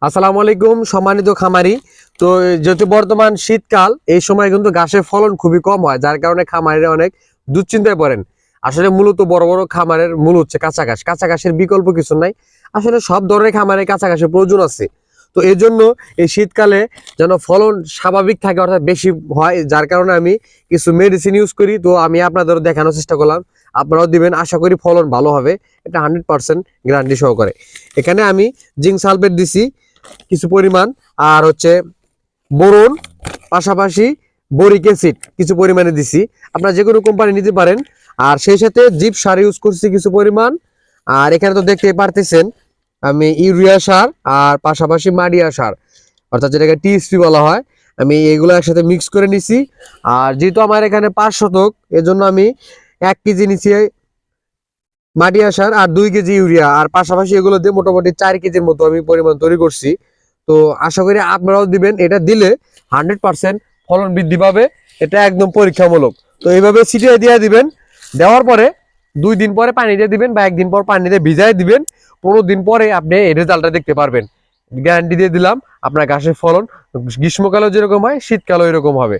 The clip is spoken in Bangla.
আসসালামু আলাইকুম সম্মানিত খামারি। তো যেহেতু বর্তমান শীতকাল, এই সময় কিন্তু ঘাসের ফলন খুবই কম হয়, যার কারণে খামারিরা অনেক দুশ্চিন্তায় পড়েন। আসলে মূলত বড় বড় খামারের মূল হচ্ছে কাঁচা ঘাস। কাঁচা ঘাসের বিকল্প কিছু নাই। আসলে সব ধরনের খামারের কাঁচা ঘাসের প্রয়োজন আছে। তো এই জন্য এই শীতকালে যেন ফলন স্বাভাবিক থাকে, অর্থাৎ বেশি হয়, যার কারণে আমি কিছু মেডিসিন ইউজ করি। তো আমি আপনাদের দেখানোর চেষ্টা করলাম, আপনারাও দিবেন, আশা করি ফলন ভালো হবে। এটা 100% গ্যারান্টি সহকারে। এখানে আমি জিঙ্ক সালফেট দিছি কিছু পরিমাণ, আর হচ্ছে বোরন, পাশাপাশি বোরিক অ্যাসিড কিছু পরিমাণে দিছি। আপনারা যে কোনো কোম্পানি নিতে পারেন। আর সেই সাথে জিপ সার ইউজ করছি কিছু পরিমাণ। আর এখানে তো দেখতে পারতেছেন আমি ইউরিয়া সার আর পাশাপাশি মাডিয়া সার, অর্থাৎ যেটাকে টিএসপি বলা হয়, আমি এগুলো একসাথে মিক্স করে নিছি। আর যেহেতু আমার এখানে 5 শতক, এজন্য আমি 1 কেজি নিচ্ছি মাটিয়া সার আর 2 কেজি ইউরিয়া, আর পাশাপাশি এগুলো দিয়ে মোটামুটি 4 কেজির মতো আমি পরিমাণ তৈরি করছি। তো আশা করি আপনারাও দিবেন। এটা দিলে 100% ফলন বৃদ্ধি পাবে। এটা একদম পরীক্ষামূলক। তো এইভাবে ছিটিয়ে দিয়ে দিবেন। দেওয়ার পরে 2 দিন পরে পানি দিয়ে দিবেন, বা 1 দিন পর পানি দিয়ে ভিজাই দিবেন। 15 দিন পরে আপনি এই রেজাল্টটা দেখতে পারবেন। গ্যারান্টি দিয়ে দিলাম, আপনার ঘাসের ফলন গ্রীষ্মকালেও যেরকম হয়, শীতকালেও এরকম হবে।